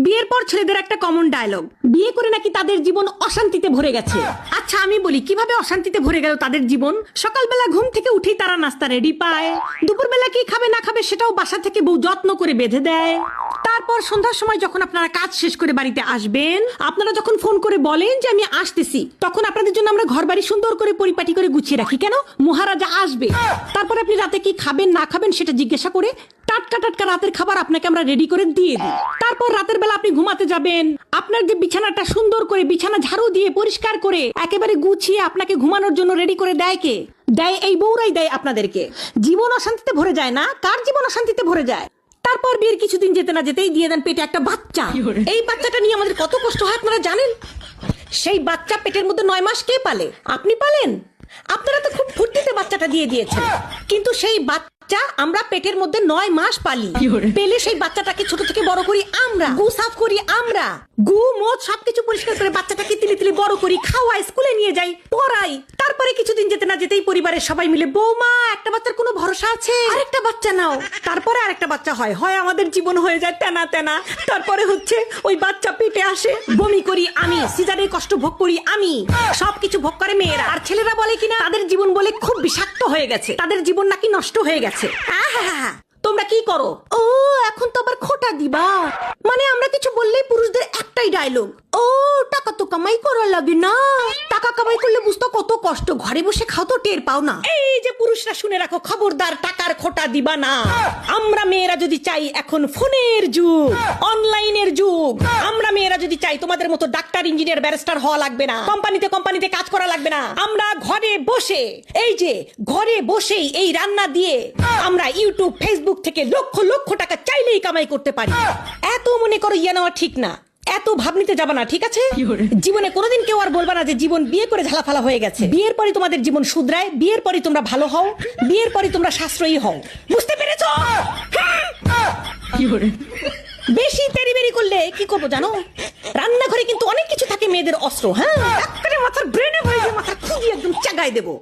বিয়ের পর ছেলেদের একটা কমন ডায়লগ, বিয়ে করে নাকি তাদের জীবন অশান্তিতে ভরে গেছে। আচ্ছা আমি বলি, কিভাবে অশান্তিতে ভরে গেল তাদের জীবন? সকালবেলা ঘুম থেকে উঠেই তারা নাস্তা রেডি পায়, দুপুরবেলা কি খাবে না খাবে সেটাও বাসা থেকে বউ যত্ন করে বেঁধে দেয়। তারপর সন্ধ্যার সময় যখন আপনারা কাজ শেষ করে বাড়িতে আসবেন, আপনারা যখন ফোন করে বলেন যে আমি আসতেছি, তখন আপনাদের জন্য আমরা ঘর বাড়ি সুন্দর করে পরিপাটি করে গুছিয়ে রাখি। কেন? মহারাজা আসবে। তারপর আপনি রাতে কি খাবেন না খাবেন সেটা জিজ্ঞাসা করে টাটকা টাটকা রাতের খাবার আপনাকে আমরা রেডি করে দিয়ে দিই। তারপর রাতের বেলা আপনি ঘুমাতে যাবেন, আপনার যে বিছানাটা সুন্দর করে বিছানা ঝাড়ু দিয়ে পরিষ্কার করে একেবারে গুছিয়ে আপনাকে ঘুমানোর জন্য রেডি করে দেয় কে? দেয় এই বউরাই দেয় আপনাদেরকে। জীবন অশান্তিতে ভরে যায় না? কার জীবন অশান্তিতে ভরে যায়? তারপর বিয়ের কিছুদিন যেতে না যেতেই দিয়ে দেন পেটে একটা বাচ্চা। এই বাচ্চাটা নিয়ে আমাদের কত কষ্ট হয় আপনারা জানেন? সেই বাচ্চা পেটের মধ্যে 9 মাস কে পালে? আপনি পালেন? আপনারা তো খুব ফুর্তিতে বাচ্চাটা দিয়ে দিয়েছেন, কিন্তু সেই বাচ্চা আমরা পেটের মধ্যে 9 মাস পালি। পেলে সেই বাচ্চাটাকে ছোট থেকে বড় করি আমরা, গু সাফ করি আমরা, গু মদ সবকিছু পরিষ্কার করে বাচ্চাটাকে তিলি তিলি বড় করি, খাওয়াই, স্কুলে নিয়ে যাই, পড়াই। তারপরে কিছুদিন যেতে না যেতেই পরিবারের সবাই মিলে, বৌমা একটা বাচ্চার কোনো ভরসা আছে, আরেকটা বাচ্চা নাও। তারপরে আরেকটা বাচ্চা হয়, আমাদের জীবন হয়ে যায় তেনা তেনা। তারপরে হচ্ছে ওই বাচ্চা পেটে আসে, বমি করি আমি, সিজারের কষ্ট ভোগ করি আমি, সবকিছু ভোগ করে মেয়েরা। আর ছেলেরা বলে কিনা তাদের জীবন বলে খুব বিষাক্ত হয়ে গেছে, তাদের জীবন নাকি নষ্ট হয়ে গেছে। তোমরা কি করো? ও এখন তো আবার খোটা দিবা, মানে আমরা কিছু বললেই পুরুষদের একটাই ডায়লগ, ও টাকা তো কামাই করার লাগে না। টাকা কামাই করলে বুঝতো কত কষ্ট, ঘরে বসে খাও তো টের পাও না। এই যে পুরুষরা শুনে রাখো, খবরদার টাকার খোটা দিবা না। আমরা মেয়েরা যদি চাই, এখন ফোনের যুগ, অনলাইনের যুগ, আমরা মেয়েরা যদি চাই তোমাদের মতো ডাক্তার, ইঞ্জিনিয়ার, ব্যারিস্টার হওয়া লাগবে না, কোম্পানিতে কাজ করা লাগবে না। আমরা ঘরে বসে, এই যে ঘরে বসেই এই রান্না দিয়ে আমরা ইউটিউব, ফেসবুক থেকে লক্ষ লক্ষ টাকা চাইলেই কামাই করতে পারি। এত মনে করো ইয়ে নেওয়া ঠিক না, এত ভাবনিতে যাবা না, ঠিক আছে? জীবনে কোনোদিন কেউ আর বলবা না যে জীবন বিয়ে করে ঝালাফালা হয়ে গেছে। বিয়ের পরে তোমাদের জীবন শুধরায়, বিয়ের পরে তোমরা ভালো হও, বিয়ের পরে তোমরা সাশ্রয়ী হও। বুঝতে পেরেছো? বেশি তেরিবেরি করলে কি করবো জানো? রান্নাঘরে কিন্তু অনেক কিছু থাকে মেয়েদের অস্ত্র। হ্যাঁ, মাথার ব্রেনে হয়ে মাথার খুঁজি একদম চাগায় দেবো।